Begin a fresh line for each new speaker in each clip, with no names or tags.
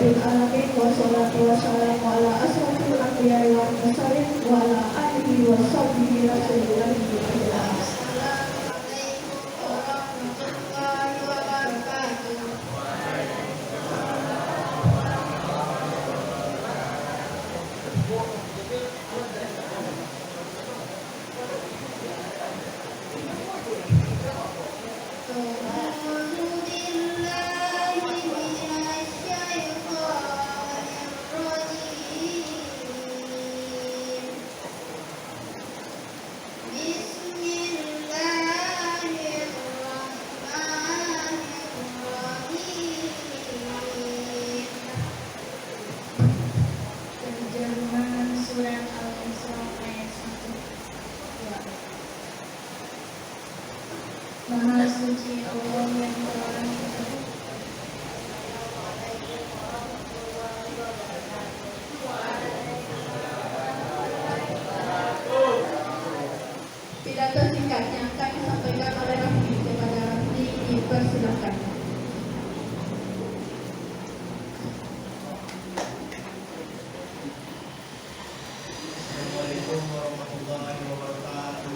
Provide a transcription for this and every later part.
rabbil alamin wassalatu wassalamu ala asrofil anbiya'i wal mursalin wa ala alihi wa sahbihi rasulillah.
Maha suci Allah yang telah
pidato singkatnya akan disampaikan oleh Rafli. Kepada Rafli dipersilakan.
Assalamualaikum warahmatullahi wabarakatuh.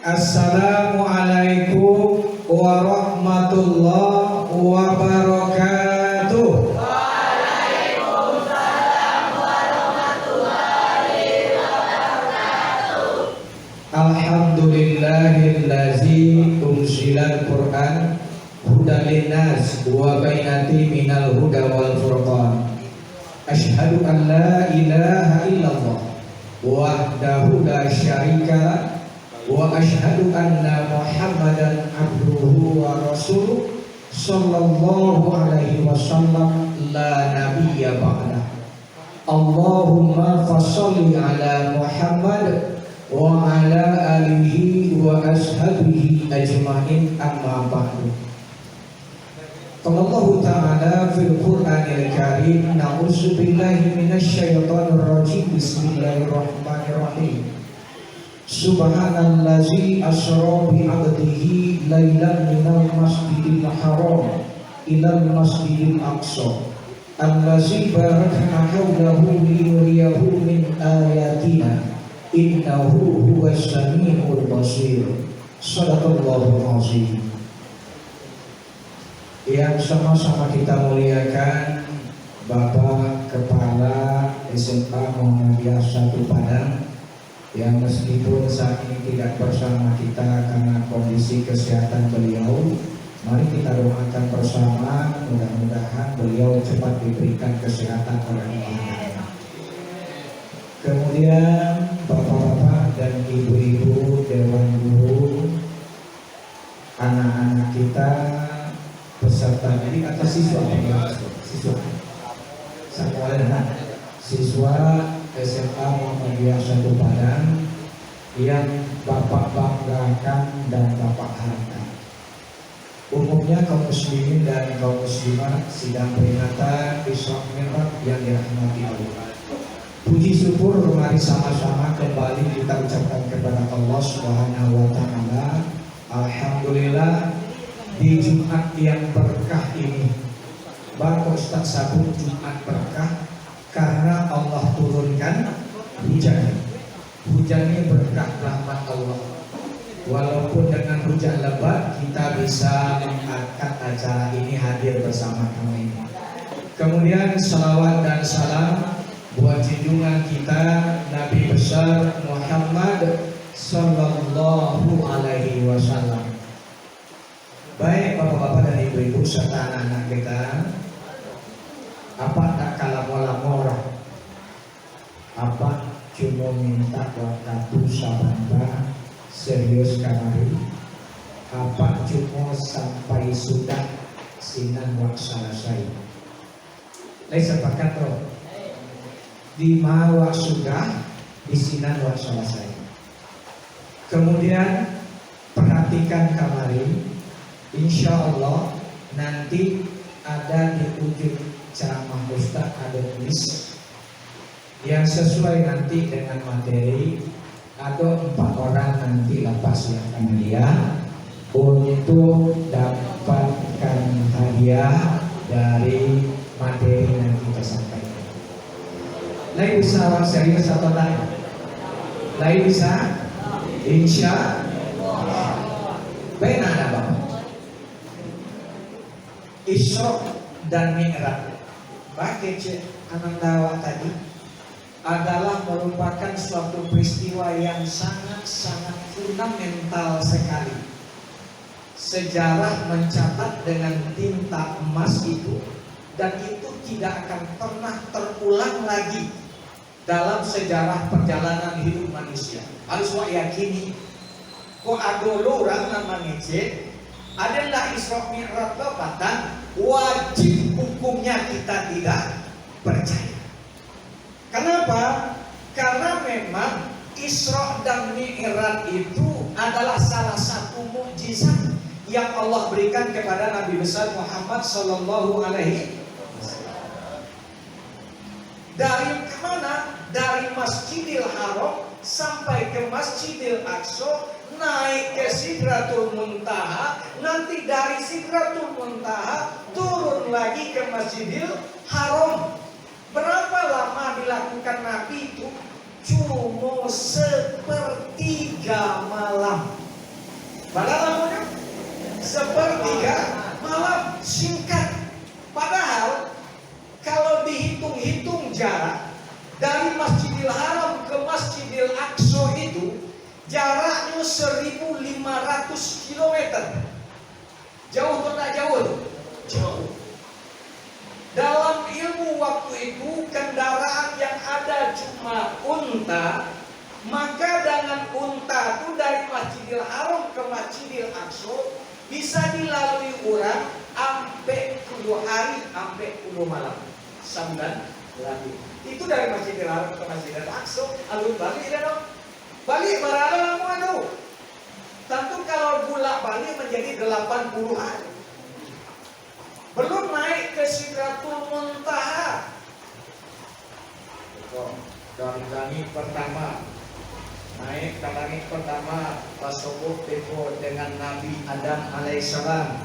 Assalamualaikum warahmatullahi wabarakatuh.
Assalamualaikum warahmatullahi wabarakatuh. Alhamdulillahillazi unzilal Qur'an hudan linnas wa bainati minal huda wal furqan. Asyhadu an la ilaha illallah wahdahu la syarika wa asyhadu anna Muhammadan abduhu wa rasuluh sallallahu alaihi wasallam la nabiyya ba'da. Allahumma fasholli ala Muhammad wa ala alihi wa ashabihi ajma'in, amma ba'du. Qala ta'ala fil Qur'anil Karim, na'udzu billahi minasyaitonir rajim. Bismillahirrahmanirrahim. Subhanallazi asra bi 'abdihi lailan minal masjidil haram ilal masjidil aqsa allazi barakna hawlahu linuriyahu min ayatina innahu huwas samiul basir. Shadaqallahul azim. Yang sama-sama kita muliakan Bapak Kepala SMA Muhammadiyah 1 Padang, yang meskipun saat ini tidak bersama kita karena kondisi kesehatan beliau, mari kita doakan bersama, mudah-mudahan beliau cepat diberikan kesehatan oleh Allah. Kemudian bapak-bapak dan ibu-ibu dewan guru, anak-anak kita peserta didik atau siswa siswa SMA Muhammadiyah 1 Padang yang Bapak banggakan dan Bapak harapkan. Umumnya kaum muslimin dan kaum muslimat sidang peringatan Isra Mi'raj yang dirahmati Allah. Puji syukur mari sama-sama kembali kita ucapkan kepada Allah Subhanahu wa taala. Alhamdulillah, di Jumat yang berkah ini, Bapak Ustaz sabut Jumat berkah karena Allah turunkan hujan. hujan ini berkah rahmat Allah. Walaupun dengan hujan lebat kita bisa mengangkat acara ini hadir bersama kami. Kemudian salawat dan salam buat junjungan kita Nabi besar Muhammad Sallallahu Alaihi Wasallam. Baik bapak-bapak dan ibu-ibu serta anak-anak kita, apa tak kalah apa cuma minta waktu sabanda serius kamari, apa cuma sampai sudah sinan wak selesai. Lain sepakat roh di mawa sudah di sinan wak selesai. Kemudian perhatikan kamari, insya Allah nanti ada di ujung ceramah Ustaz ada tulis yang sesuai nanti dengan materi. Ada 4 orang nanti lepas yang hadiah untuk dapatkan hadiah dari materi yang kita sampaikan. Lain bisa orang serius atau lain? Lain bisa? Insya benar ada Bapak. Isra dan Mi'raj pakai Anandawa tadi adalah merupakan suatu peristiwa yang sangat-sangat fundamental sekali. Sejarah mencatat dengan tinta emas itu, dan itu tidak akan pernah terulang lagi dalam sejarah perjalanan hidup manusia. Harus wak yakini. Ko adolo orang namanya adalah Isra Mi'raj bapatan, wajib hukumnya kita tidak percaya. Kenapa? Karena memang Isra dan Mi'raj itu adalah salah satu mukjizat yang Allah berikan kepada Nabi besar Muhammad Sallallahu Alaihi Wasallam. Dari mana? Dari Masjidil Haram sampai ke Masjidil Aqsa, naik ke Sidratul Muntaha, nanti dari Sidratul Muntaha turun lagi ke Masjidil Haram. Berapa lama dilakukan Nabi itu? Cuma 1/3 malam. Padahal lamanya 1/3 malam, singkat. Padahal kalau dihitung-hitung jarak dari Masjidil Haram ke Masjidil Aqsa itu jaraknya 1.500 km. Jauh atau tak jauh? Jauh. Dalam ilmu waktu itu kendaraan yang ada cuma unta, maka dengan unta itu dari Masjidil Haram ke Masjidil Aqsa bisa dilalui orang sampai 10 hari, sampai 10 malam. 9 lagi. Itu dari Masjidil Haram ke Masjidil Aqsa, lalu balik dong. Balik berapa lama itu? Tentu kalau bolak-balik menjadi 80 hari. Belum naik ke Sidratul Muntaha. Dari langit pertama, naik ke langit pertama, pasokok teko dengan Nabi Adam alaihissalam.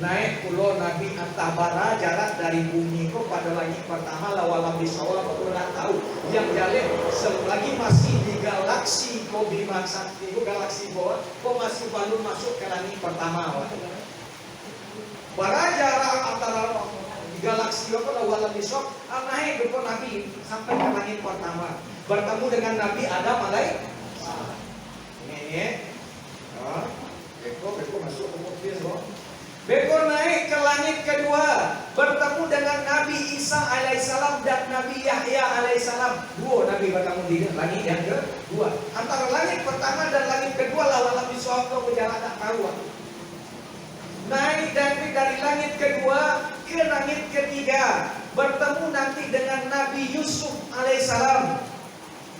Naik pulau Nabi Antabara, jarak dari bumi ke pada langit pertama lawalam bisawal betul tak tahu. Yang jalan selagi masih di galaksi kau Bima Sakti, galaksi bawah, kau masih baru masuk ke langit pertama. Bara jarak antara galaksi apa lawalam bisawal, naik depan Nabi sampai ke langit pertama, bertemu dengan Nabi Adam alaihissalam. Ini, beko masuk ke mobil loh. Beko naik ke langit kedua, bertemu dengan Nabi Isa alaihissalam dan Nabi Yahya alaihissalam. Dua Nabi bertemu di langit yang kedua. Antara langit pertama dan langit kedua lawalam bisawal kau berjalan tak tahu. Naik dari langit kedua ke langit ketiga, bertemu nanti dengan Nabi Yusuf alaihissalam.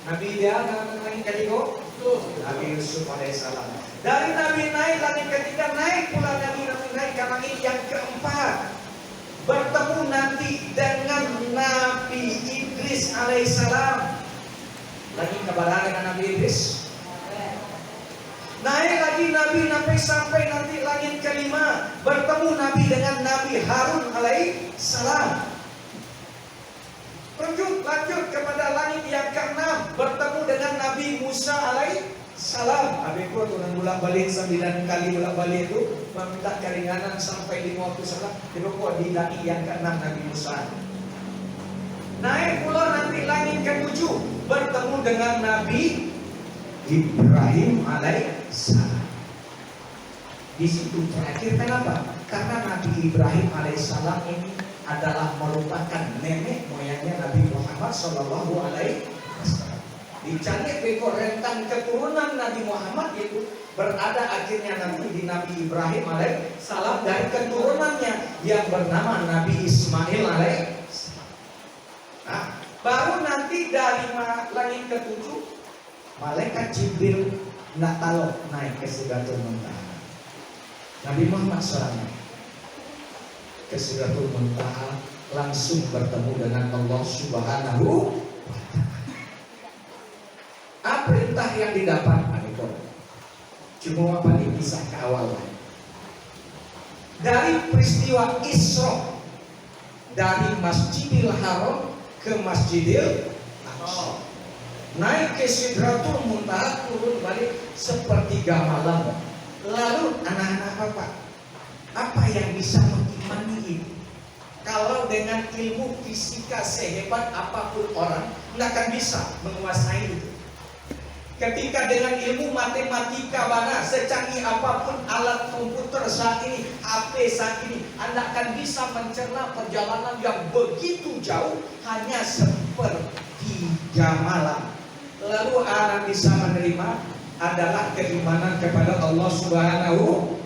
Nabi dia langit ketiga, Nabi Yusuf alaihissalam. Dari Nabi naik langit ketiga, naik pula Nabi naik ke langit yang keempat, bertemu nanti dengan Nabi Idris alaihissalam. Lagi kebaran dengan Nabi Idris. Naik lagi Nabi sampai nanti langit kelima, bertemu Nabi dengan Nabi Harun alaihissalam. Lanjut kepada langit yang keenam, bertemu dengan salam. Adikku dengan bolak-balik 9 kali bolak-balik itu meminta keringanan sampai 5 waktu salam. Itu kok di daki yang ke-6 Nabi Musa. Naik pula nanti langit ke-7 bertemu dengan Nabi Ibrahim alaihissalam. Di situ terakhir kenapa? Karena Nabi Ibrahim alaihissalam ini adalah merupakan nenek moyangnya Nabi Muhammad Shallallahu Alaihi Wasallam. Dicari ekor rentang keturunan Nabi Muhammad itu berada akhirnya nanti di Nabi Ibrahim alaihissalam dari keturunannya yang bernama Nabi Ismail alaihissalam. Nah, baru nanti dari langit ke-7 malaikat Jibril naik ke Sidratul Muntaha. Nabi Muhammad SAW ke Sidratul Muntaha langsung bertemu dengan Allah Subhanahu wa Ta'ala. Apa perintah yang didapat? Cuma apa nih kisah ke awal. Dari peristiwa Isra dari Masjidil Haram ke Masjidil Aqsa. Naik ke Sidratul Muntaha, turun balik sepertiga malam. Lalu anak-anak Bapak, apa yang bisa mengimani itu? Kalau dengan ilmu fisika sehebat apapun orang, nggak akan bisa menguasai itu. Ketika dengan ilmu matematika mana, secanggih apapun alat komputer saat ini, HP saat ini, Anda akan bisa mencerna perjalanan yang begitu jauh hanya sepertiga malam. Lalu Anda bisa menerima adalah keimanan kepada Allah Subhanahu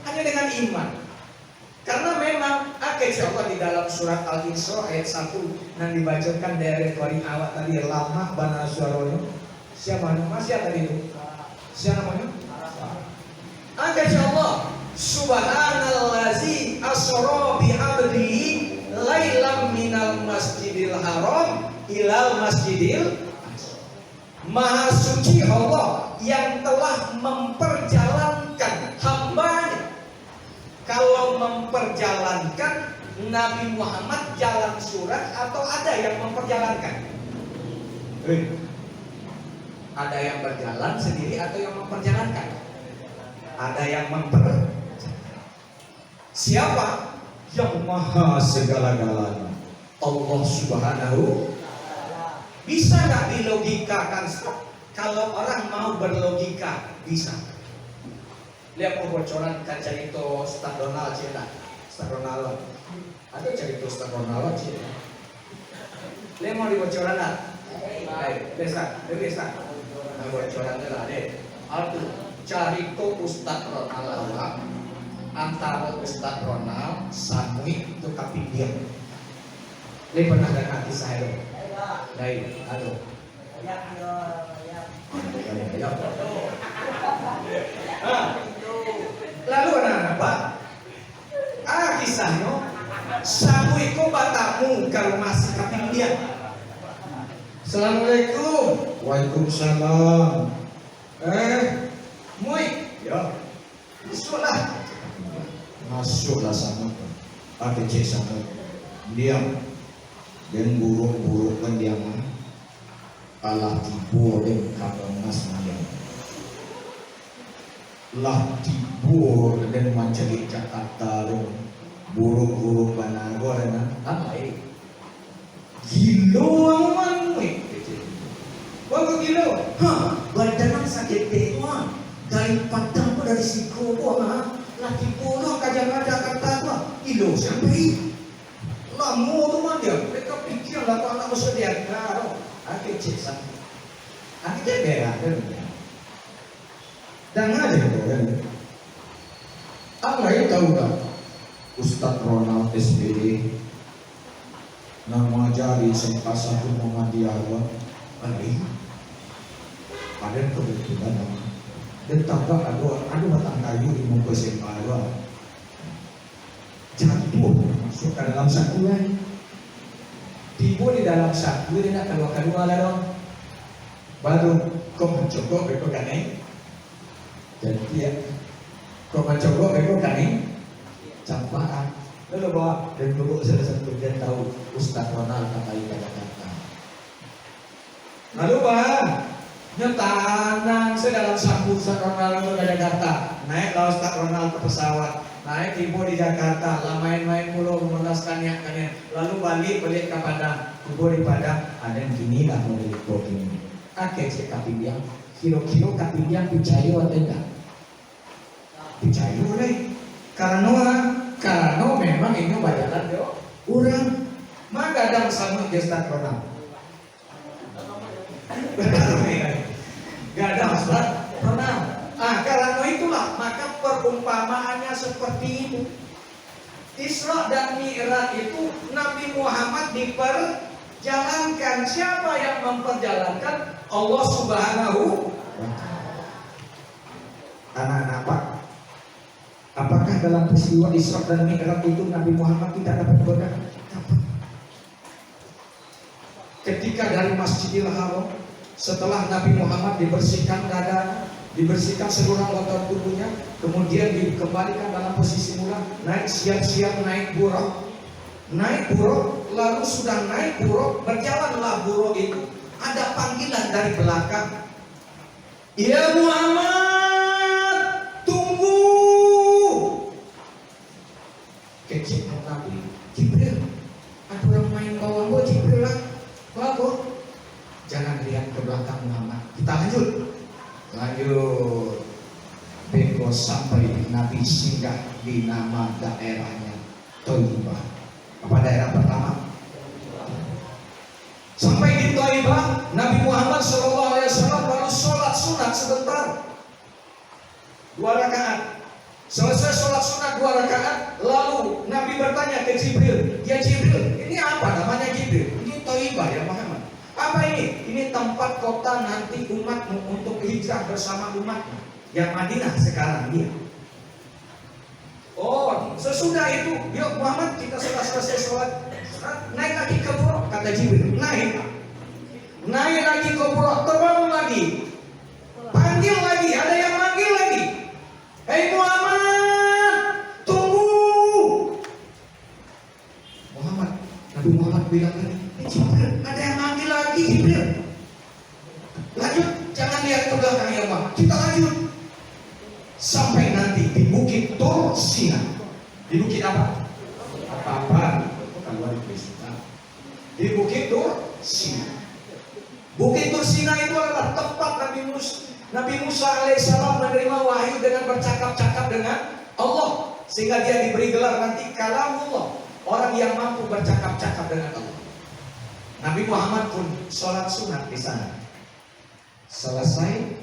hanya dengan iman. Karena memang Allah di dalam surat Al-Isra ayat 1 yang dibacakan dari awak tadi lama bana suaranya. Siapa nama? Siapa tadi itu? Siapa namanya? Allah Subhanallazi asra bi 'abdihi lailam minal masjidil haram ilal masjidil. Maha suci Allah yang telah memperjalankan hambanya. Kalau memperjalankan, Nabi Muhammad jalan surat atau ada yang memperjalankan? Ada yang berjalan sendiri atau yang memperjalankan? Ada yang memperjalankan. Siapa? Yang maha segala-galanya, Allah Subhanahu. Bisa nggak dilogikakan? Kalau orang mau berlogika, bisa. Lihat bocoran kan cerita Ustaz Ronald cerita. Ustaz Ronald. Ada cerita Ustaz Ronald cerita. Lihat mau dibocoran lah. Baik, biasa. Nah, bocoran lah deh. Aku cerita Ustaz Ronald antara Ustaz Ronald Samui itu tapi diam. Lihat pernah dengar kisah itu? Baik, halo. Lalu anak-anak Pak, kisahnya Samui ko batamu kalau masih kaping dia. Assalamualaikum. Waalaikumsalam. Mui, ya. Masuklah. Masuklah sama. Pakai cek sama. Diam. Dan buruk-buruk pendiaman kalah tibur dan kabangas diam. Lah tibur dan mencari Jakarta dan buruk-buruk Banagor dan apa ini? Gilo aman weh. Bagus gilo. Badan sakit tewa. Dari Padang dari Siko lah tibur kajar-kajar Jakarta gilo sampai. Lama tu mah dia, mereka pikir lah kalau nak bersedia karo, aku ceksan, aku cekera kan, dan ada kan, apa yang tahu tak? Ustaz Ronald SPD, nama jari sempat satu Muhammadiyah, ada kebetulan nama, dan tambah ada batang kayu di muka sempat jatuh masuk ke dalam saku kan, tiba di dalam saku dia nak keluar lah dong, baru kau mencoba mereka kaneng, jadi dia kau mencoba mereka kaneng, campaan, lalu bawa dan bawa salah satu dia tahu Ustaz Ronald kata kata, lalu bah Nyetanang sedalam sambung Ronaldo ke Jakarta, naik laos tak Ronaldo ke pesawat, naik tiba di Jakarta, lah main-main mulu memelaskan ya kan ya. Lalu balik ke Padang, tiba di Padang, ada yang gini lah mau beli begini. Akeh cek kapindiang, kilo-kilo kapindiang percaya atau enggak? Percaya deh, karena memang ini bayaran yo, orang maka ada sama gestat Ronaldo. Gak ada masalah pernah. Karena itulah maka perumpamaannya seperti itu. Isra dan Mi'raj itu Nabi Muhammad diperjalankan. Siapa yang memperjalankan? Allah Subhanahu wa Ta'ala. Anak-anak Pak, apakah dalam peristiwa Isra dan Mi'raj itu Nabi Muhammad tidak dapat godaan? Ketika dari Masjidil Haram, setelah Nabi Muhammad dibersihkan dada, dibersihkan seluruh anggota tubuhnya, kemudian dikembalikan dalam posisi mula, naik siap-siap naik buruk, lalu sudah naik buruk, berjalanlah buruk itu, ada panggilan dari belakang, ya Muhammad, tunggu. Kecil Nabi Jibril, ada orang main bawah gua Jibril lah. Bagus, jangan lihat ke belakang Muhammad. Kita lanjut. Beko sampai Nabi singgah di nama daerahnya Thaibah. Apa daerah pertama? Sampai di Thaibah, Nabi Muhammad SAW lalu sholat sunat sebentar, 2 rakaat. Selesai sholat sunat 2 rakaat, lalu Nabi bertanya ke Jibril, ya Jibril, ini apa namanya Jibril? Thaibah ya Muhammad. Apa ini? Ini tempat kota nanti umatmu untuk hijrah bersama umatmu. Yang Madinah sekarang dia. Oh, sesudah itu, yuk Muhammad kita selesai sholat, naik lagi ke Buraq, kata Jibril. Naik lagi ke Buraq, terbang lagi, panggil lagi, ada yang manggil lagi. Hei Muhammad, tunggu. Nabi Muhammad bilang lagi, Jibril, ada yang manggil lagi Jibril. Lanjut, jangan lihat ke belakang ya Pak. Kita lanjut sampai nanti di Bukit Tur Sina. Di bukit apa? Apa-apa? Di Bukit Tur Sina. Bukit Tur Sina itu adalah tempat Nabi Musa alaihissalam menerima wahyu dengan bercakap-cakap dengan Allah, sehingga dia diberi gelar nanti kalamullah, orang yang mampu bercakap-cakap dengan Allah. Nabi Muhammad pun sholat sunat di sana. Selesai,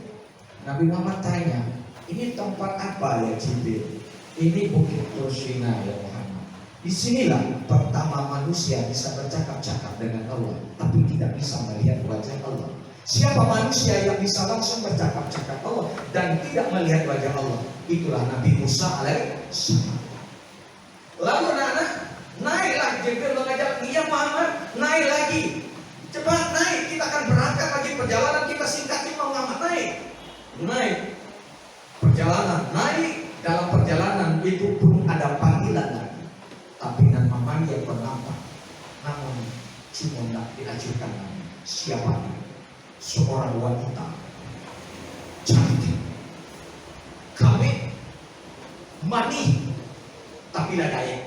Nabi Muhammad tanya, ini tempat apa ya Jibril? Ini Bukit Tur Sina ya Muhammad. Disinilah pertama manusia bisa bercakap-cakap dengan Allah, tapi tidak bisa melihat wajah Allah. Siapa manusia yang bisa langsung bercakap-cakap Allah dan tidak melihat wajah Allah? Itulah Nabi Musa alaihissalam. Lalu anak-anak, naiklah Jibril mengajak, iya Muhammad, naik lagi, cepat naik, kita akan berangkat lagi perjalanan kita singkatin Muhammad, naik perjalanan, naik. Dalam perjalanan itu pun ada panggilan lagi, tapi nama manggil penampak, namun cuma tidak diajukan. Siapa? Seorang wanita cantik, kami mani, tapi tidak daya.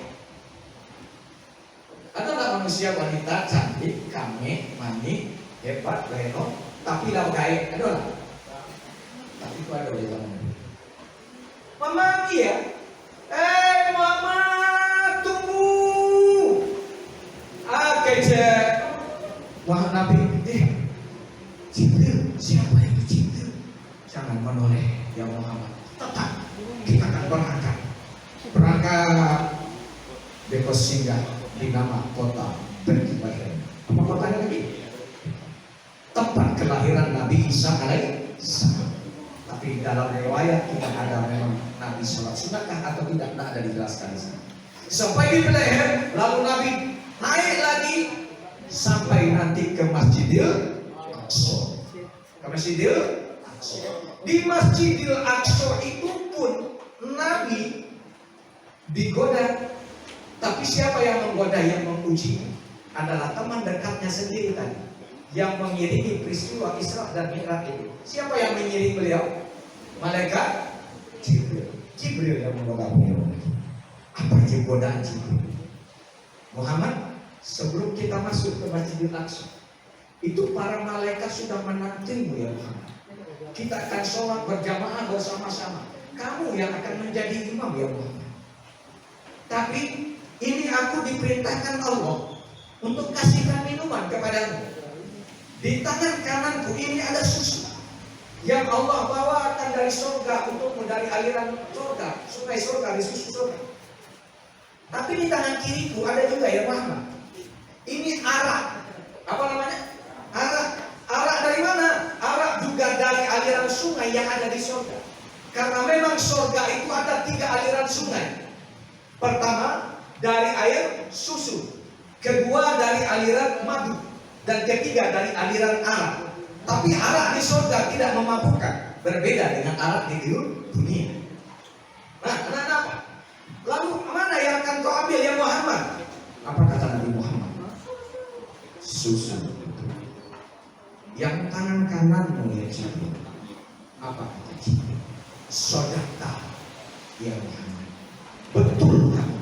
Ada nggak manusia wanita cantik, kami mani, hebat, reno, tapi tidak daya? Ada nggak? Tapi itu ada di dalam. Mama ya, mama tunggu. Kecek. Wah Nabi, Jibril, siapa itu Jibril? Jangan menoleh ya Muhammad. Tetap kita akan berangkat. Beko singgah di nama kota Bethlehem. Apa kotanya lagi? Tempat kelahiran Nabi Isa alaihissalam. Tapi dalam riwayat tidak ada memang Nabi sholat sunatkah atau tidak ada dijelaskan di sana. Sampai di Bethlehem, lalu Nabi naik lagi sampai nanti ke Masjidil Aqsa. Ke Masjidil Aqsa. Di Masjidil Aqsa itu pun Nabi digoda. Tapi siapa yang menggoda, yang menguji adalah teman dekatnya sendiri tadi, yang mengiringi peristiwa Isra dan Mi'raj itu. Siapa yang mengiring beliau? Malaikat Jibril. Jibril yang menggoda beliau. Apa godaan Jibril? Muhammad, sebelum kita masuk ke Masjidil Aqsa, itu para malaikat sudah menantimu ya Muhammad. Kita akan sholat berjamaah bersama-sama. Kamu yang akan menjadi imam ya Muhammad. Tapi ini aku diperintahkan Allah untuk kasihkan minuman kepadamu. Di tangan kananku ini ada susu yang Allah bawakan dari surga untukmu, dari aliran surga, sungai surga, dari susu surga. Tapi di tangan kiriku ada juga ya Muhammad. Ini arak. Apa namanya? Arak. Arak dari mana? Arak juga dari aliran sungai yang ada di surga. Karena memang surga itu ada 3 aliran sungai. Pertama dari air susu, kedua dari aliran madu, dan ketiga dari aliran arak. Tapi arak di surga tidak memabukkan, berbeda dengan arak di dunia. Nah, kenapa? Lalu mana yang akan kau ambil ya Muhammad? Apa kata Nabi Muhammad? Susu. Yang tangan kananmu ya Jibril. Apa kata Jibril? Sodaka ya Muhammad. Betul kamu.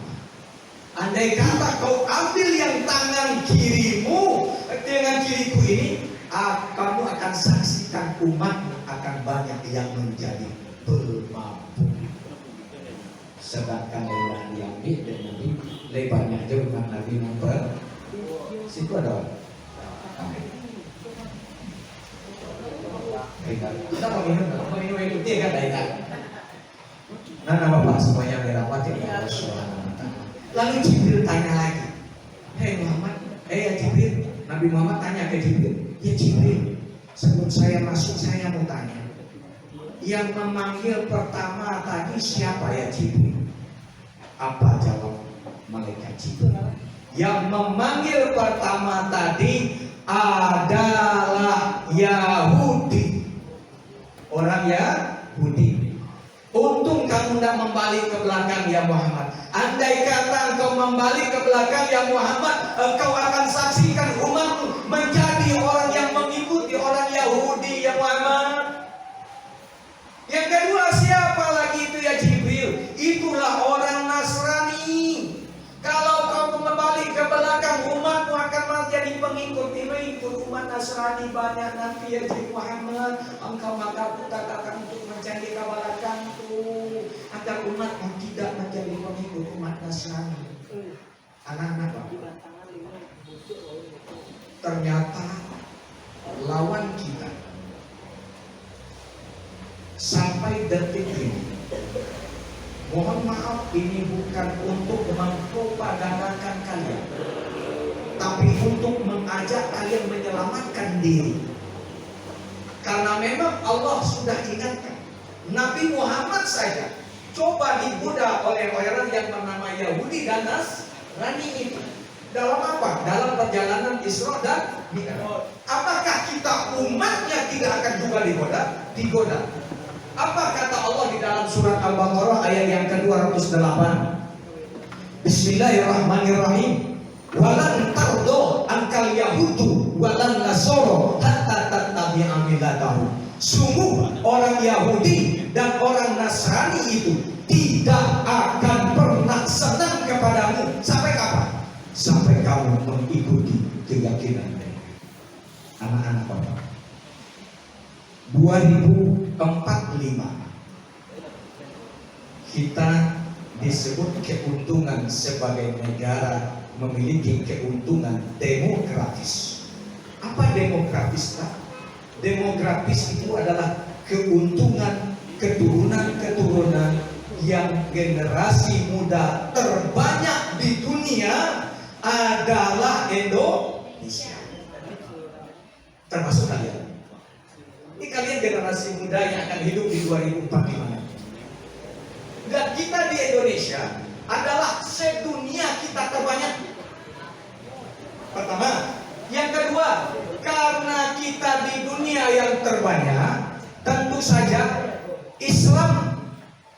Andai kata kau ambil yang tangan kirimu dengan kiriku ini, kamu akan saksikan umatmu akan banyak yang menjadi pemabuk. Sedangkan lebar diambil dan Nabi lebarnya aja bukan Nabi memper. Situ ada orang. Kita mau minum itu dia kan dah. Nah, nama Bapak semuanya dirawat ya Allah Subhanahu wa Ta'ala. Lalu Jibril tanya lagi, hei Muhammad, ya Jibril. Nabi Muhammad tanya ke Jibril, ya Jibril, sebelum saya masuk saya mau tanya, yang memanggil pertama tadi siapa ya Jibril? Apa jawab malaikat Jibril? Yang memanggil pertama tadi adalah Yahudi. Orang Yahudi. Untung kamu tidak membalik ke belakang ya Muhammad. Andai kata engkau membalik ke belakang ya Muhammad, engkau akan saksikan umatmu menjadi orang yang mengikuti orang Yahudi ya Muhammad. Yang kedua siapa lagi itu ya Jibril? Itulah orang Nasrani. Kalau kau membalik ke belakang, umatmu akan menjadi pengikut umat Nasrani banyak nanti ya Jibril Muhammad. Engkau maka katakan untuk mencari kebalakanku agar umatmu tidak menjadi pengikut umat Nasrani. Anak-anak Bapak, ternyata lawan kita sampai detik ini, mohon maaf, ini bukan untuk mempropagandakan kalian, tapi untuk mengajak kalian menyelamatkan diri. Karena memang Allah sudah ingatkan, Nabi Muhammad saja coba digoda oleh orang yang bernama Yahudi dan Nasrani itu. Dalam apa? Dalam perjalanan Isra dan Mi'raj. Apakah kita umatnya tidak akan juga digoda? Apa kata Allah di dalam surat Al-Baqarah ayat yang ke-208? Bismillahirrahmanirrahim. Walan tardo ankal yahudu walan nasoro hatta tattabi'a millatahum. Sungguh orang Yahudi dan orang Nasrani itu tidak akan pernah senang kepadamu. Sampai kapan? Sampai kamu mengikuti keyakinan mereka. Anak-anak Bapak, 2045 kita disebut keuntungan sebagai negara memiliki keuntungan demografis. Apa demografis? Demografis itu adalah keuntungan keturunan yang generasi muda terbanyak di dunia adalah Indonesia. Termasuk kalian. Ini kalian generasi muda yang akan hidup di 2045. Dan kita di Indonesia adalah sedunia kita terbanyak. Pertama. Yang kedua, karena kita di dunia yang terbanyak, tentu saja Islam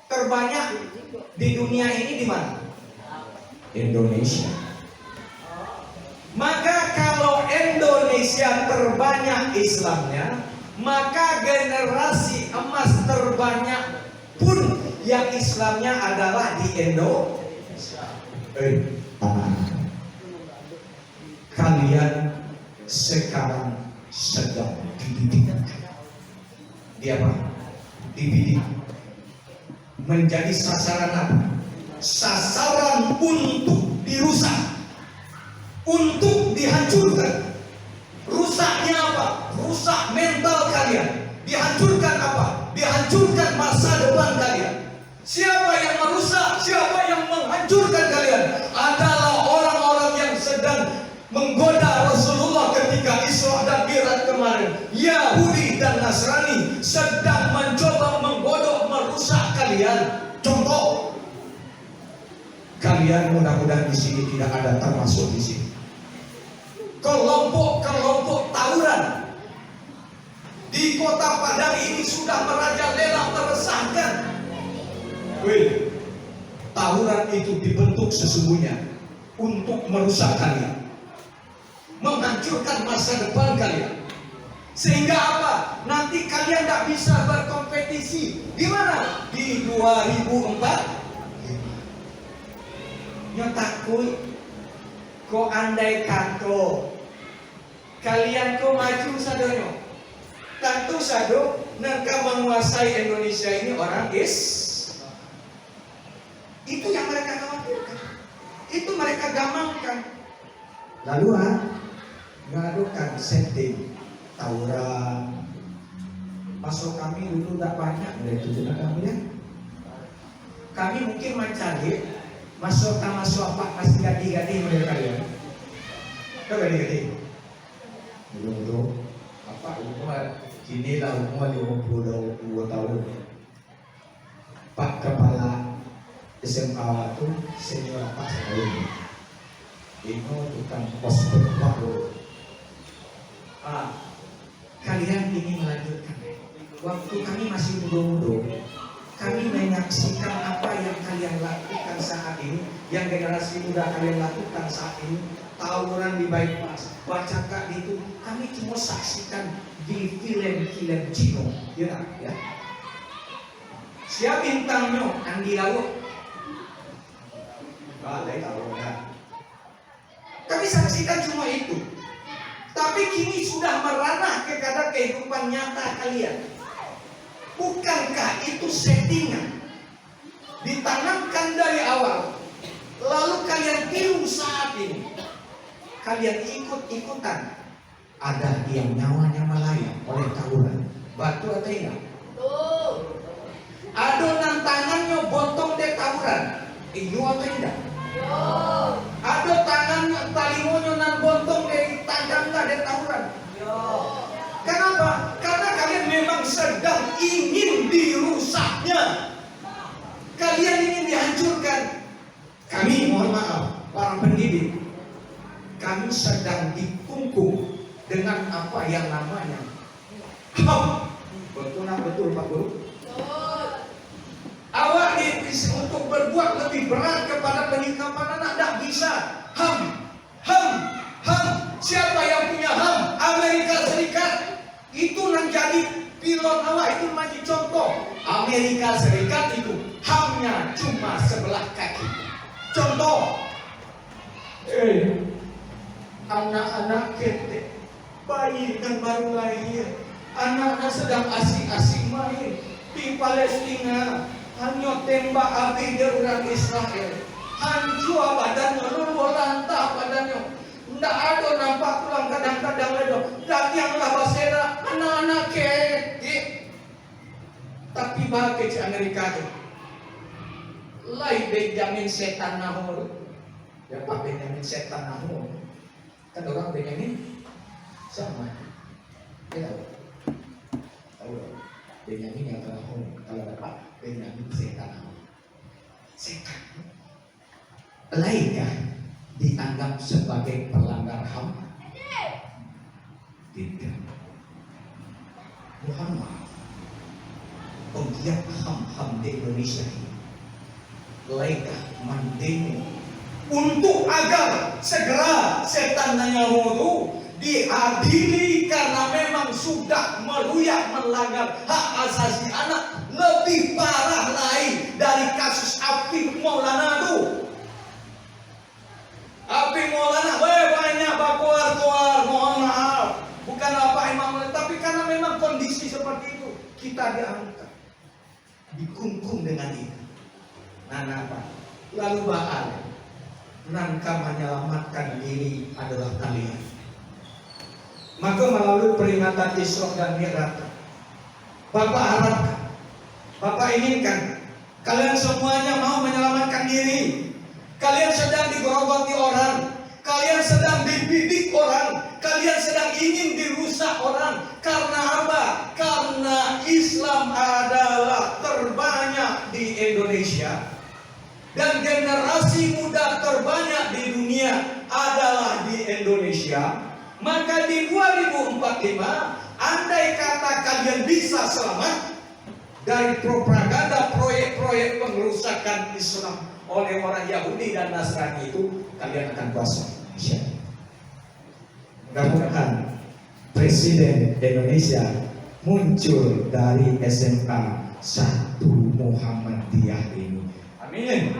terbanyak di dunia ini di mana? Indonesia. Maka kalau Indonesia terbanyak Islamnya, maka generasi emas terbanyak pun yang Islamnya adalah di Indonesia. Kalian sekarang sedang dididik. Dia apa? Dididik. Menjadi sasaran apa? Sasaran untuk dirusak, untuk dihancurkan. Rusaknya apa? Rusak mental kalian. Dihancurkan apa? Dihancurkan masa depan kalian. Siapa yang merusak? Siapa yang menghancurkan kalian? Adalah orang-orang yang sedang menggoda Rasulullah ketika Isra dan Mi'raj kemarin. Yahudi dan Nasrani sedang mencoba menggodok, merusak kalian. Contoh, kalian mudah-mudahan di sini tidak ada termasuk di sini. Kelompok tawuran di kota Padang ini sudah merajalela, meresahkan. Tawuran itu dibentuk sesungguhnya untuk merusak kalian, menghancurkan masa depan kalian. Sehingga apa? Nanti kalian tidak bisa berkompetisi. Di mana? Di 2004. Nyo takut ko andai kanto kalian ko maju sadonyo. Tentu sado nangka menguasai Indonesia ini orang itu yang mereka khawatirkan. Itu mereka gampangkan. Lalu ngadukan setting tawuran. Masuk kami dulu tak banyak dari itu kami ya. Kami mungkin mencari masuk apa masih gadi menurut kalian? Kau gadi. Belum apa umur kini lah umur 52 tahun. Pak kepala SMA itu senior Pak tahun. Ini tukang pos berbaru. Kalian ingin melanjutkan. Waktu kami masih muda-muda, kami menyaksikan apa yang kalian lakukan saat ini, yang generasi muda kalian lakukan saat ini, tawuran di bypass, baca kak itu, kami cuma saksikan di film-film Cino, ya. Siapa bintangnya? Andi Laut. Kami saksikan cuma itu. Tapi kini sudah merana kepada kehidupan nyata kalian. Bukankah itu settingan? Ditanamkan dari awal. Lalu kalian tiru saat ini. Kalian ikut-ikutan. Ada yang nyawanya melayang oleh tawuran. Batu atau enggak? Ada nang tangannya bontong deh tawuran. Iyo atau enggak? Ada tangannya talimonyo nang bontong deh tandang deh tawuran. Kenapa? Karena kalian memang sedang ingin dirusaknya. Kalian ingin dihancurkan. Kami mohon maaf, para pendidik, kami sedang dikungkung dengan apa yang namanya HAM. Betul Pak Guru? Awak untuk berbuat lebih berat kepada pendidikan anak tidak bisa. HAM. Siapa yang punya HAM? Amerika Serikat. Itu yang jadi pilot awak, itu menjadi contoh. Amerika Serikat itu HAM-nya cuma sebelah kaki. Contoh, anak-anak ketek, bayi yang baru lahir, anak-anak sedang asik-asik main di Palestina, hanya tembak api orang Israel, hancur badannya, luluh lantah badannya. Tidak ada nampak tulang kadang-kadang ledo. Daginglah basera, anak-anak ketek. Tapi bahagia di Amerika itu. Lai Benjamin setan nahur. Ya Pak Benjamin setan nahur. Kan orang Benjamin sama. Ya tahu. Benjamin yang nahur. Kalau ada Pak Benjamin setan nahur. Setan. Lai kan dianggap sebagai pelanggar HAM? Tidak. Mohon maaf, penggiat HAM di Indonesia ini laikah mendemo untuk agar segera setan Nyahu diadili karena memang sudah meruyak melanggar hak asasi anak. Lebih parah lain dari kasus Afif Maulana itu. Afif Maulana, banyak bakuar, mohon maaf. Bukan apa Imam, tapi karena memang kondisi seperti itu, kita diangkat, dikungkung dengan itu. Nah, apa? Lalu Baal, rangka menyelamatkan diri adalah kalian. Maka melalui peringatan Isra dan Mi'raj, Bapak harapkan, Bapak inginkan, kalian semuanya mau menyelamatkan diri. Kalian sedang digerogoti orang, kalian sedang dibidik orang, kalian sedang ingin dirusak orang. Karena apa? Karena Islam adalah terbanyak di Indonesia dan generasi muda terbanyak di dunia adalah di Indonesia. Maka di 2045, andai kata kalian bisa selamat dari propaganda proyek-proyek pengerusakan Islam oleh orang Yahudi dan Nasrani itu, kalian akan kuasa Indonesia. Mudah-mudahan Presiden Indonesia muncul dari SMA 1 Muhammadiyah ini. Amin.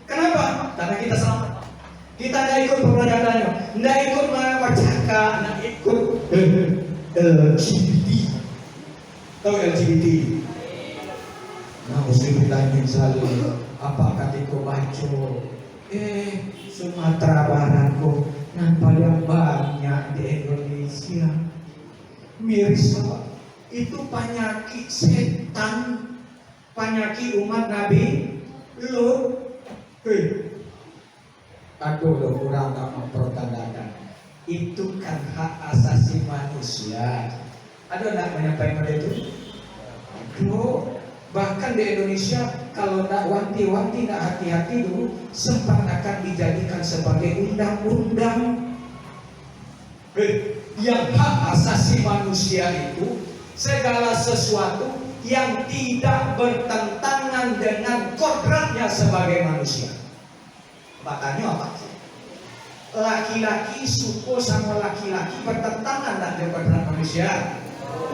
Kenapa? Karena kita selamat. Kita tidak ikut propagandanya, tidak ikut membacakan, tidak ikut LGBT. Tahu LGBT? Nah, muslim lain selalu apa katiko baco? Sumatera Barat kok nampak yang banyak di Indonesia. Miris apa? Itu penyakit setan, penyakit umat Nabi Lut. Aduh, lo kurang tak mempertandakan. Itu kan hak asasi manusia. Ada nak menyampaikan itu? Aduh, bahkan di Indonesia kalau nak wanti-wanti, nak hati-hati dulu, sempat akan dijadikan sebagai undang-undang. Yang hak asasi manusia itu segala sesuatu yang tidak bertentangan dengan kodratnya sebagai manusia. Makanya apa? Laki-laki suku sama laki-laki bertentangan dengan kodrat manusia.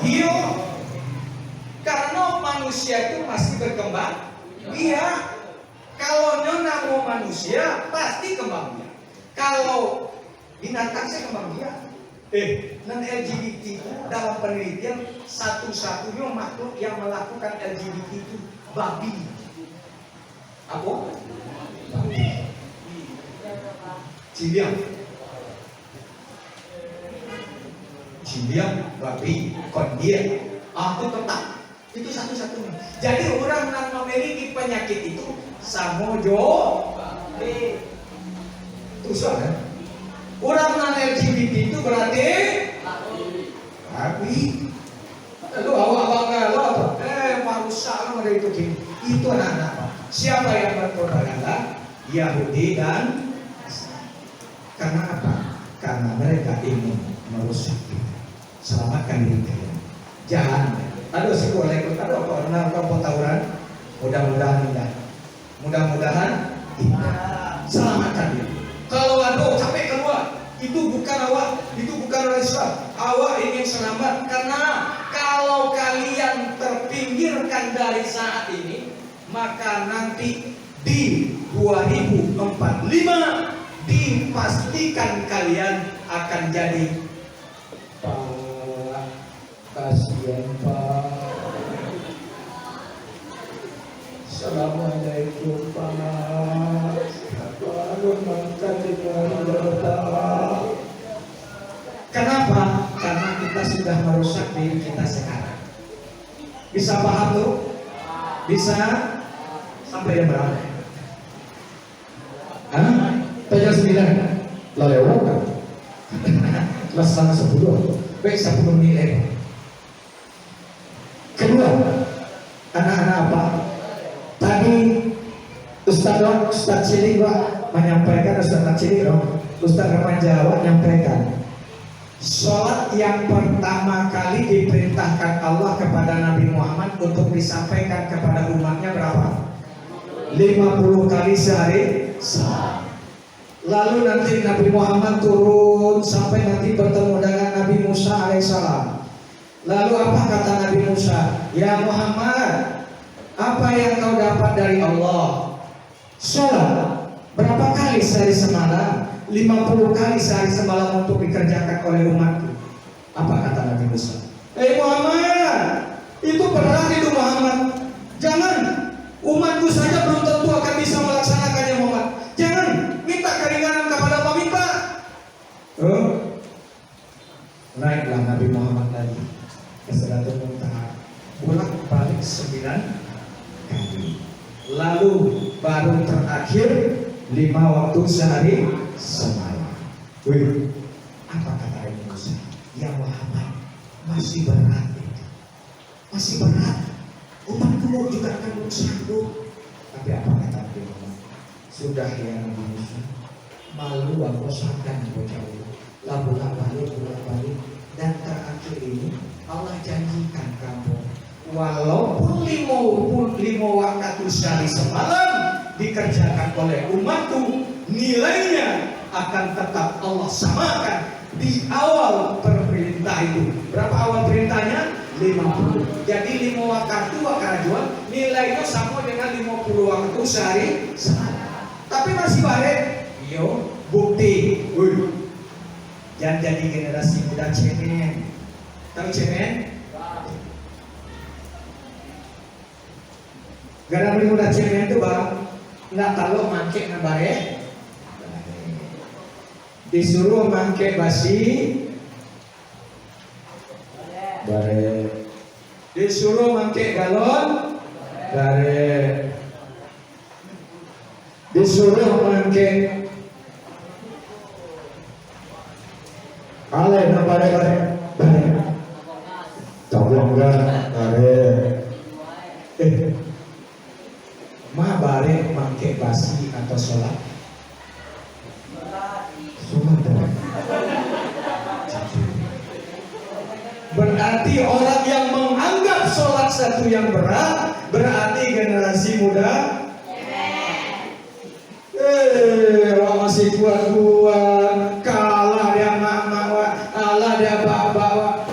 Iya, karena manusia itu masih berkembang. Iya, kalau nona mau manusia pasti kembang biak. Kalau binatang saya kembang biak. Dan LGBT itu dalam penelitian satu-satunya makhluk yang melakukan LGBT itu babi. Apa? Babi. Ciliang, babi, kondia, aku tetap itu satu-satunya. Jadi orang yang memiliki penyakit itu samojo, terus kan? Orang non LGBT itu berarti babi. Lalu awak lo apa? Manusia ada itu gini. Itu anak-anak. Siapa yang berpropaganda? Yahudi dan karena apa? Karena mereka ingin merusak kita. Selamatkan diri kalian. Jangan. Aduh sekolah, aduh pernah kau tawuran. Mudah-mudahan tidak. Mudah-mudahan tidak. Selamatkan diri. Kalau aduh sampai keluar, itu bukan awak, itu bukan orang Islam. Awak ingin selamat karena kalau kalian terpinggirkan dari saat ini, maka nanti di 2045 dipastikan kalian akan jadi Pak. Kasihan Pak. Assalamualaikum Pak. Kenapa? Karena kita sudah merusak diri kita sekarang. Bisa paham tuh? Bisa? Sampai yang berapa? Tanya 9 lah lewat kan? Kelas 10 baik 10 nilai. Kedua, anak-anak apa? Tadi Ustaz Cilik Pak menyampaikan, Ustaz Cilik Ustaz Rahman Jawa menyampaikan sholat yang pertama kali diperintahkan Allah kepada Nabi Muhammad untuk disampaikan kepada umatnya berapa? 50 kali sehari. Lalu nanti Nabi Muhammad turun sampai nanti bertemu dengan Nabi Musa alaihissalam. Lalu apa kata Nabi Musa? Ya Muhammad, apa yang kau dapat dari Allah? Sholat. Berapa kali sehari semalam? 50 kali sehari semalam untuk dikerjakan oleh umatku. Apa kata Nabi Musa? Muhammad, itu berat itu Muhammad. Jangan, umatku saja belum tentu akan bisa melaksanakannya Muhammad. Jangan minta keringanan kepada peminta. Naiklah Nabi Muhammad lagi ke Sidratul Muntaha, bolak-balik 9 kali. Lalu baru terakhir 5 waktu sehari semalam. Wih, apa kata Nabi Musa? Ya Muhammad, masih berat itu. Masih berat. Umatku juga akan sanggup. Tapi apa kata Nabi Muhammad? Sudah ya Nabi Musa, malu aku sangkan bocah itu. Lah bolak-balik. Dan terakhir ini Allah janjikan kamu, walaupun 5 waktu sehari semalam dikerjakan oleh umatku, nilainya akan tetap Allah samakan di awal perintah itu. Berapa awal perintahnya? 50. Jadi 5 waktu wakarajuan nilainya sama dengan 50 waktu sehari semalam. Tapi masih balik. Yo, bukti. Jangan jadi generasi muda cemen. Tahu cemen? Generasi muda cemen itu bang, nggak tahu make nabare. Disuruh make basi, bare. Disuruh make galon, bare. Disuruh make ale nabare bare. Tolong enggak bare. Ma bare make basi atau sholat? Sholat dong. Berarti orang yang menganggap sholat satu yang berat, berarti generasi muda. Masih kuat-kuat, kalah dia mak-mak, kalah dia bawa-bawa.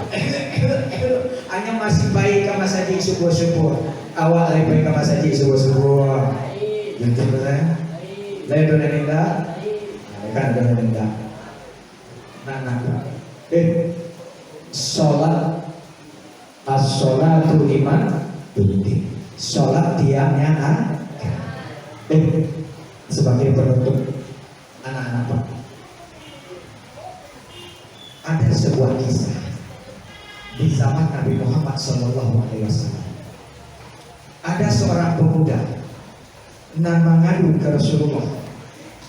Hanya masih baik sama saja subuh-subuh. Awak lagi baik sama saja subuh-subuh. Gitu betul. Lain dona ninda, kan dona ninda. Nah. Sholat, as-sholatu iman binti. Sholat tiangnya sebagai penutup anak-anak Pak. Ada sebuah kisah di zaman Nabi Muhammad SAW. Ada seorang pemuda nama ngadu ke Rasulullah.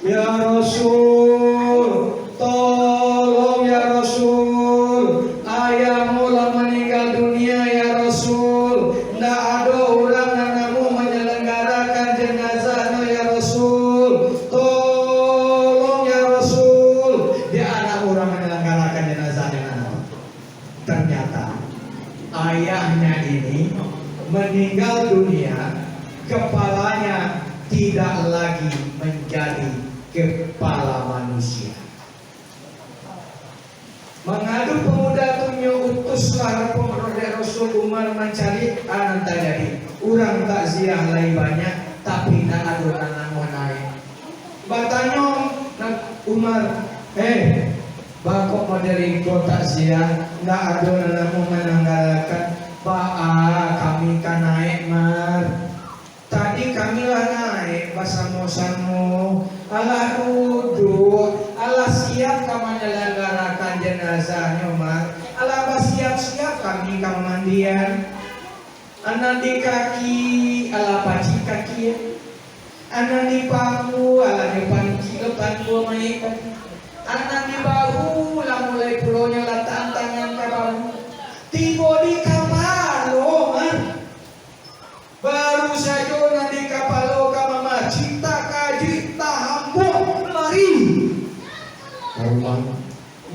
Ya Rasul, tolong ya Rasul, ayahmu lah meninggal dunia ya Rasul. Nggak ada orang nanamu menyelenggarakan jenazahnya ya Rasul. Tolong ya Rasul. Dia anak orang menyelenggarakan jenazahnya nanamu. Ternyata ayahnya ini meninggal dunia, kepalanya tidak lagi menjadi kepala manusia. Mengadu pemuda tunyo utuslah pemuda Rasul Umar mencari anak jadi orang takziah lain banyak tapi tak ada anak naik. Batanya Umar, bakok modeli kota takziah nggak ada anak menanggalkan. Kami kan naik mar. Tadi kami lah naik bersama-sama. Allah duduk, Allah siap kami menyelenggarakan jenazahnya mar. Allah siap-siap kami mandian. Anak di kaki, Allah paci kaki. Anak di paku, Allah di depan gua main kaki. Anak di bahu, lah mulai pulaunya letak tangan ke bahu. Tiba di kapal lo man. Baru saja nanti kapal lo kamama cita kaji tahambuk lari.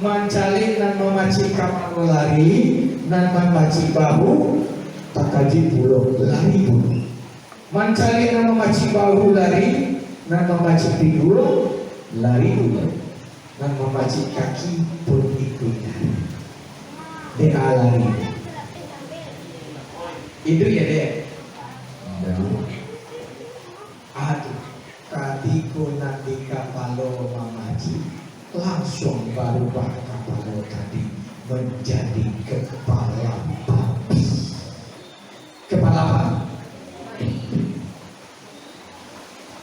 Mancali dan memaci kapal lo lari dan memaci bahu tak kaji pulau lari pun. Mancali dan memaci bahu lari dan memaci tidur lari dulu dan memaci kaki pun ikut lari. Dia lari itu ya dek. Aduh, kadiku nanti kapalo mamaci langsung berubah kapalo tadi menjadi kepala babi. Kepala apa?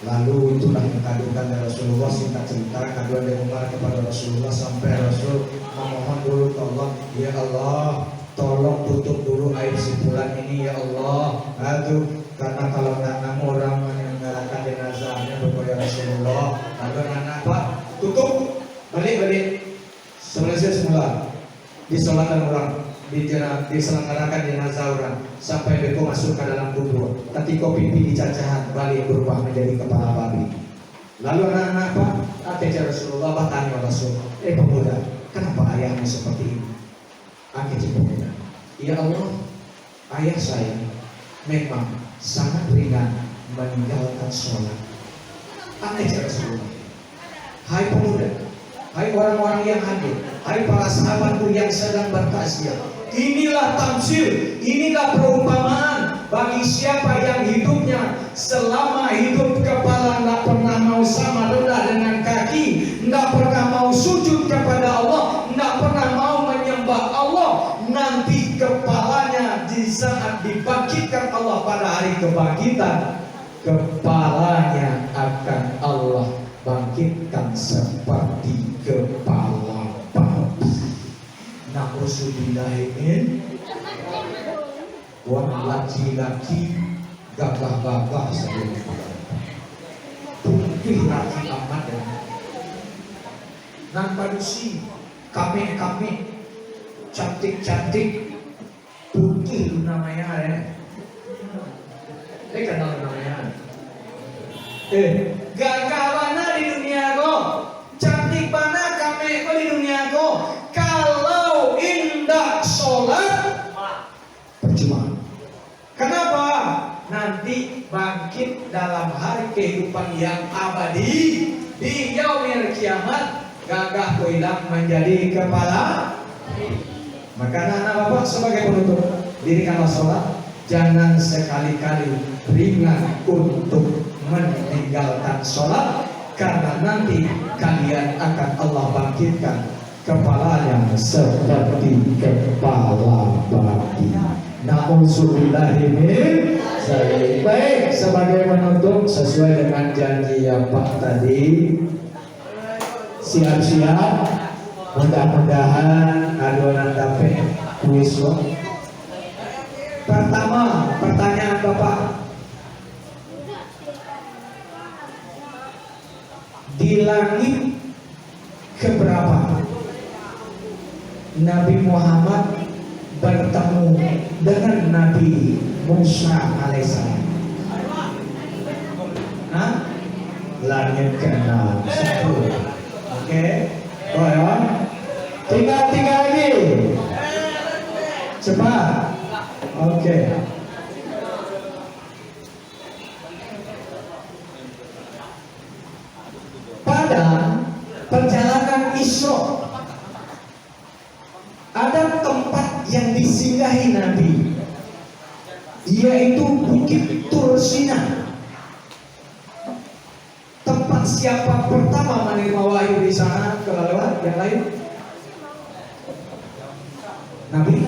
Lalu itulah yang kadukan dari Rasulullah, singkat cerita kaduan dari Umar kepada Rasulullah sampai Rasul memohon dulu ke Allah, ya Allah tolong tutup dulu air sipulan ini ya Allah. Aduh, karena kalau nggak nemu orang menyelenggarakan jenazahnya kepada Rasulullah, lalu anak apa? Tutup, balik selesai semula disolatkan orang, diselenggarakan jenazah orang sampai beko masuk ke dalam kubur. Ketika pipi dicacahan balik berubah menjadi kepala babi. Lalu anak-anak apa? Akhirnya Rasulullah bertanya Rasul, pemuda, kenapa ayahmu seperti ini? Akhirnya pemuda, ya Allah, ayah saya memang sangat ringan meninggalkan sholat. Akhirnya Rasulullah, hai pemuda, hai orang-orang yang hadir, hai para sahabatku yang sedang bertakziah, inilah tamsil, inilah perumpamaan bagi siapa yang hidupnya selama hidup kepala tidak pernah mau sama rendah dengan kaki, tidak pernah mau sujud kepada Allah, tidak pernah mau menyembah Allah. Nanti kepalanya di saat dibangkitkan Allah pada hari kebangkitan, kepalanya akan Allah bangkitkan seperti kepala babi. Na'udzubillahimin. Wah, laki-laki gagah-gagah sebelum putih laki amat ya. Nan padusi kami cantik putih namanya ya. Kenal namanya. Gagah mana di dunia ko, cantik mana kami ko di dunia ko. Kalau indah sholat percuma. Kenapa? Nanti bangkit dalam hari kehidupan yang abadi di yaumil kiamat, gagah ko hilang menjadi kepala. Maka anak bapak sebagai penutup, dirikanlah sholat. Jangan sekali-kali ringan untuk meninggalkan sholat, karena nanti kalian akan Allah bangkitkan kepalanya seperti kepala babi. Na'udzubillahimin. Baik, sebagai penutup sesuai dengan janji yang Pak tadi, siap-siap. Mudah-mudahan adonan dapat kuis. Pertama, pertanyaan Bapak. Di langit keberapa Nabi Muhammad bertemu dengan Nabi Musa alaihissalam? Langit ke-6. Oke. Oh ya. Tinggal lagi. Cepat. Oke. Pada perjalanan Isra ada tempat yang disinggahi Nabi, yaitu Bukit Tursina. Tempat siapa pertama menerima wahyu di sana? Kelewat yang lain? Nabi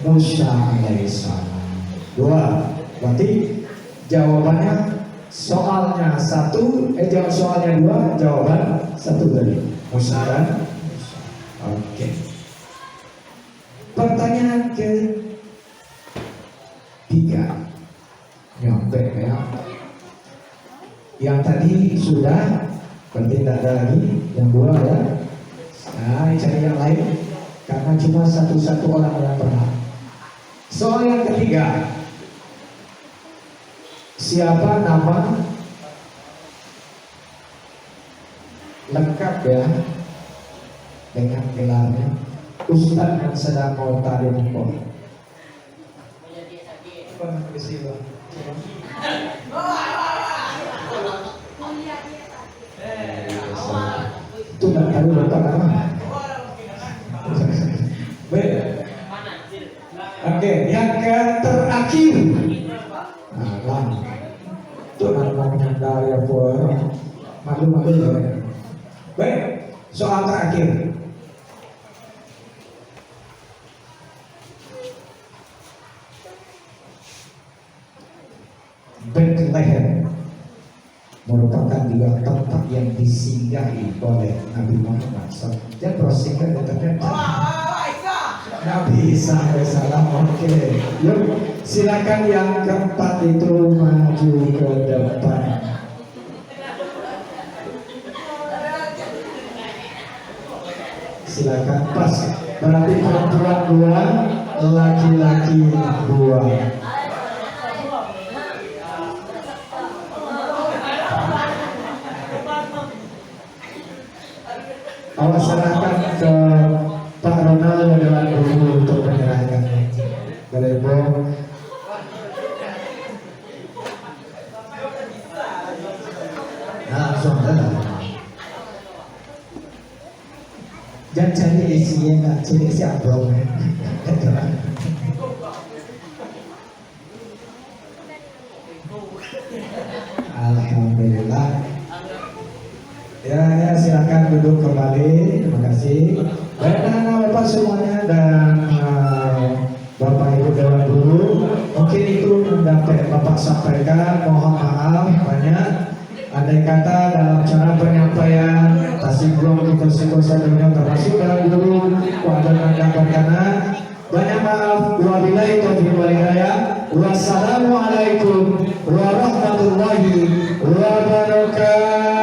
Musa alaihissalam. Dua. Berarti jawabannya soalnya satu, soalnya dua, jawaban satu tadi. Musa dan Oke. Pertanyaan ketiga, nyampe ya. Yang tadi sudah, berarti tidak ada lagi. Yang dua ya. Nah, cari yang lain, karena cuma satu-satu orang yang pernah. Soal yang ketiga, siapa nama lengkap ya dengan gelarnya Ustadz yang sedang mau talim kok. lalu Bapak nama. Baik. Oke, yang terakhir. Nah, itu namanya dari apa? Malu-malu ya. Baik, soal terakhir. Bethlehem merupakan juga tempat yang disinggahi oleh Nabi Muhammad SAW. Dia bersinggah di tempat Nabi Isa alaihissalam. Oke, yuk silakan yang keempat itu maju ke depan. Silakan pas. Berarti perempuan 2, laki-laki 2. Awas serahkan ke Pak Ronald dengan buku untuk menyerahkan. Dari Bom. Langsung dah. Jangan cari isinya, nggak cari isi abang. Alhamdulillah. Ya, silakan duduk kembali. Terima kasih. Baik, Bapak semuanya dan Bapak Ibu Dewan Guru, mungkin itu mendapat Bapak sampaikan. Mohon maaf banyak. Andai kata dalam cara penyampaian tasibullah konsekuensi dunia termasuk dalam guru wadah karena banyak maaf. Wabillahi taufiq wal hidayah. Wassalamualaikum warahmatullahi wabarakatuh.